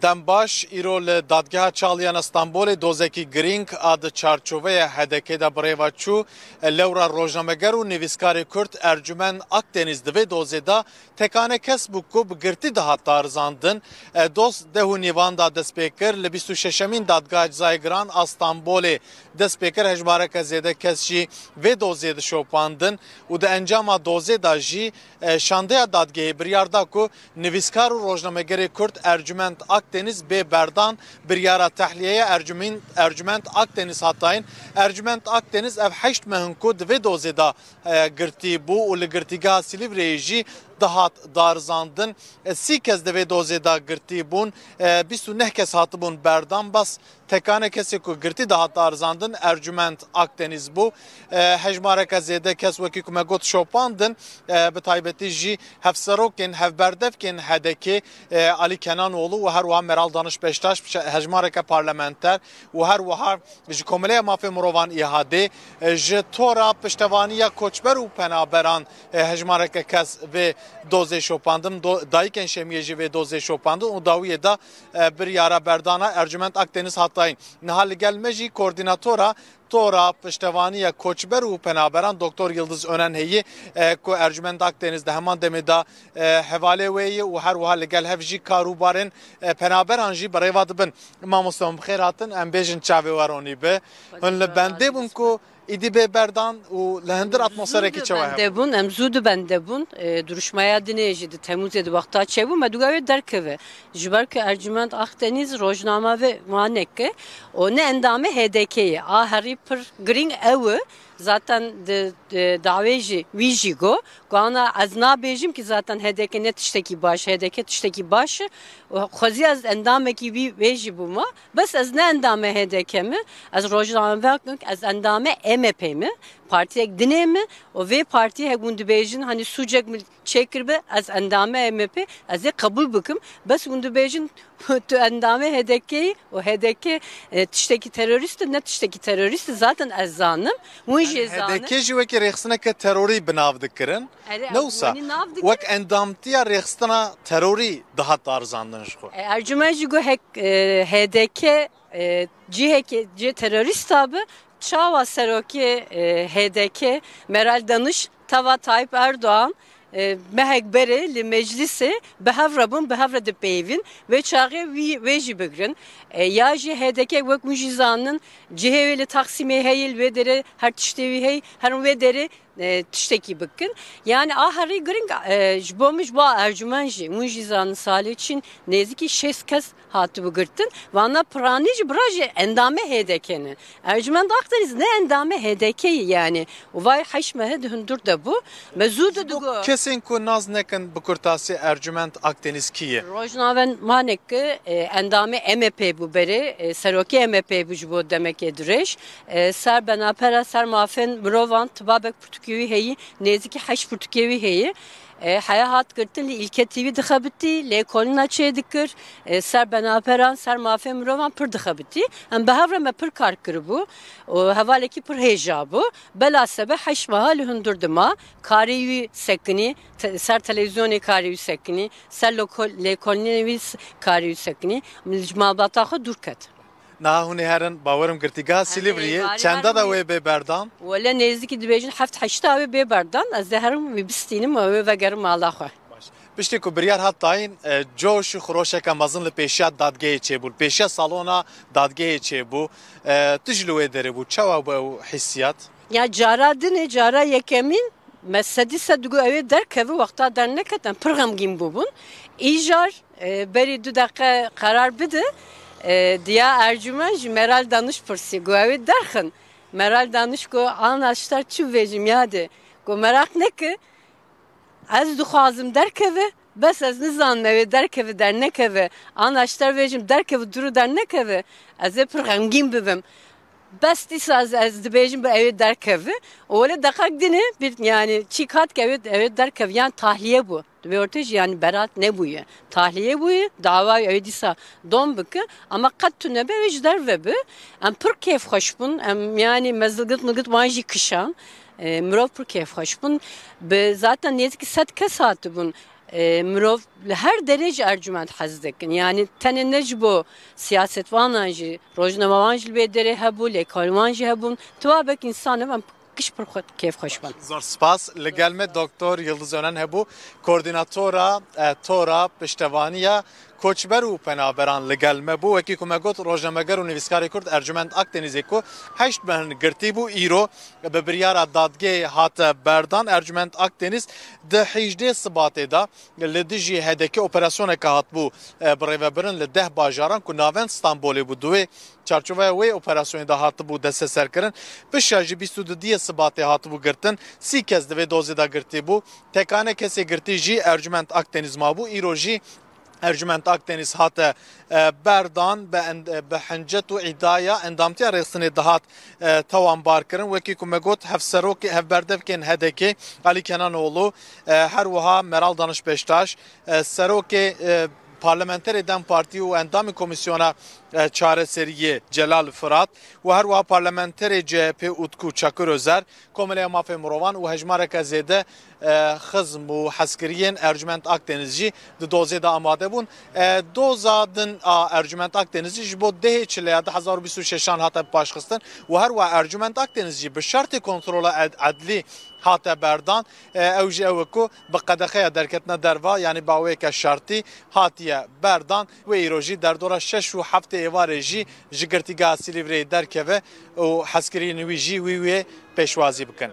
Dembaş îro dadgeha Çaliyan İstanbolê dozekî girîng a di çarçoveyê HDK de birêva çû lewra rojnameger û nivîskarê Kurd Ercümen Akdeniz di vê dozê de tekane kes bû ku bi girtî dihat darizandin. Doz dehu nîvan da dest pê kir li 26 dadgeha Cizayê Giran a Stanbolê dest pê kir hejmareke zêde kes jî vê dozê dişopandin û di encama dozê da jî şandeya dadgehê biryar da ku nivîskar û rojnamegerê Kurd Ercümen Akdeniz bê berdan biryara tehliyeye Ercüment Akdeniz hatayın. Ercüment Akdeniz ev 8 mehin ku di vê dozê da girtî bû û li girtîgeha Silîvreyê jî dihat darizandin. Sî kes di vê dozê da girtî bûn, 29 kes hatibûn berdan bas tekane kesê ku girtî dihat darizandin Ercüment Akdeniz bû. Hejmareke zêde kes wekî ku me got şopandin bi taybetî jî hevserokên hevberdevkên HDK Ali Kenanoğlu û her wiha Meral Danış Beştaş hejmareke parlamenter û her wiha ji Komeleya Mafê Mirovan îhadê ji tora piştevaniya koçber û penaberan hejmareke kes vê dozê şopandin dayîkên şemiyê jî vê dozê şopandin û dawiyê da biryara berdana Ercüment Akdeniz hatayın. Niha li gel me jî koordinatora Tora piştevaniya koçber û penaberan Doktor Yıldız Önenheyî ku Ercüment Akdeniz'de heman demê da hevalê wê ye û her wiha li gel hev jî karûbarên penaberan jî birêva dibin. Mamoste min bixêr hatin em bêjin çavê weronî be. Hûn li bendê bûn ku İdi bê berdan û li hindir atmosferekî çawa hebe. Bûn em zû dibende bûn duruşmaya dinê jî di Temûzê di wexta çêbû me dugavê derkeve. Ji ber ku Ercüment Akdeniz rojname ve waneke o ne endamê HDK'ye a herî pir girîng ew e. Zaten davê jî wî jî got ana ez nabêjim ki zaten HDK ne tiştekî baş HDK tiştekî baş xwezî ez endamekî wê jî bûma bes ez ne endamê HDK mi ez rojname ez endamê MHP mi partiyek dinê mi o vê partiye hek hûn dibêjin hani sûcek mi çêkiribe ez endamê MHP ez ê qebûl bikim bes hûn dibêjin tu endamê HDK'yî o HDK tiştekî terörist ne tiştekî terörist zaten ez zanim HDK jî wekî rêxistineke terorî bi nav dikirin. Ne wisa wek endamtiya rêxistina terorî dihat darizandin ji xwe. Ercüment jî got HDK cihekê terörist abi çawa serokê HDK Meral Danış tava Tayyip Erdoğan mehek bere li meclise behavrabın behavra de peyvin ve çağı ve jî bigirin ya jî HDK wek mujizanın ciheveli Taksimê heyil ve dere her tiştevi hey her ve dere tiştekî bikin yani aharî giring ji bo mij ba Ercüment jî mujizanın salê için nezikî 6 kes hatibû girtin vana piranî jî bira jî endamê HDK'ne Ercüment Akdeniz ne endamê HDK'yî yani vay 8 mehe di hundur de bû mezûd digo kesên ku naz nekin bi kurtasî Ercüment Akdeniz kî ye rojnaven maneke endamê MHP bû berê serokê MHP bû ji bo demekê dirêj ser benapera ser mafên mirovan tibabek Pirtûkewî heyî nêzîkî 8 Pirtûkewî heyî heya hat girtin li İlke TV dixebitî lê kolîna çê dikir ser benaperan ser mafê mirovan pir dixebitî em behevre me pir kar kiribû û hevalekî pir hêja bû bela sebe 8 meha li hundur dima karî wî sekinî ser televizyonê karî wî sekinî ser lê kolînê wî karî wî sekinî ji malbata xwe dûr ket. Na hûnê herin bawerim girtîgeha Silîvriyê çenda da wê bê berdan wele nêzîkî dibêjin heft heşta wê bê berdan ez dê herim wî bistînim wê vegerim mala xwe. Piştî ku biryar hatayîn coş û xweroşeka mezin li pêşiya dadgehê çêbû pêşiya salona dadgehê çêbû tu ji li wê derê bû çawa bû ew hissiyat ya cara dinê cara yekemîn me sedî sed digo ew ê derkeve wexta derneketen pir xemgîn bûbûn îjar berî du deqe qerar bide diya Ercüment jî Meral Danış pirsî got ew ê derxin Meral Danış got an eşter çi bêjim yadê got merak neke ez dixwazim derkeve bes ez nizanim ew ê derkeve dernekeve an eşter bêjim derkeve dûrû dernekeve ez ê pir xemgîn bibim bes dîsa ez dibêjim bi ew ê derkeve û wele deqek dinê bir yani çîk hat ki ew ê derkeve yani tahliye bû ve ortaya yani berat ne bûye tahliye bûye dava ew dîsa dom bike ama qet tu nebe ew ji derve bi em pir kêf xweş bûn em yani mezilgit milgit wan jî kişan mirov pir kêf xweş bûn bi zaten nêzîkî 100 kes hatibûn مرۆڤ لە هەر دەرێژ ئەرجومەند حەز دەکەن یعنی تەنێ نەج بۆ سیاسەتوانان ژی ڕۆژنەمەوان ژ لێ دەرێ هەبوو لێکۆڵوان ژی هەبوون توابێک ئینسانە ئەم کش پڕ کێف خۆش بن. زۆر سپاس لەگەڵ me دکتۆر یڵدز ئۆنان هەبوو کۆردیناتۆرە تۆرا پشتەوانیە کۆچبەر و پەنابەران لەگەڵ me بوو وەکی کومە گوت ڕۆژنامەگەر و نویسکاری کورد ئەرجومەند ئاکدێنیزێ کو هەشت بەهن گرتی بوو ئیرۆ بە بریارە دادگێ هاتە بەردان ئەرجومەند ئاکدێنیز di 18 Sibatê da li dijî hedekê operasyoneke hatbû birêvebirin li 10 bajaran ku navend Stenbolê bû duê çarçoveya wê operasyonê da hatibû desteserkirin pişa jî 22 Sibatê hatibû girtin 3 kez di vê dozê da girtî bû tekane kesê girtî jî Ercüment Akdeniz mabû îro jî Ercüment Akdeniz hate berdan be hincet û îdaya endamtiya rêxistinê dihat tawanbarkirin wekî ku me got hevserokê hevberdevkên hedekê Alî Kenanoğlu her wiha Meral Danişbeştaş serokê Parlamenterê Dem Partî û endamê Komîsyona Çareseriyê Celal Fırat û her wiha Parlamenterê CHP Utku Çakır Özer Komîleya Mafê Mirovan û hejmareke zêde xizm û hezkiriyên Ercüment Akdeniz jî di dozê de amade bûn. Doza din a Ercüment Akdenizî ji bo dehê çileya 2026 hate paşxistin û her wiha Ercüment Akdeniz jî bi şertê kontrola edlî hate berdan ew jî ew ku bi qedexeya derketina derva yanî bawêke şertî hatiye berdan wê îro jî derdora 6 û 7 êvarê jî ji girtîgeha Silîvreyê derkeve û hezkiriyên wî jî wî wê pêşwazî bikin.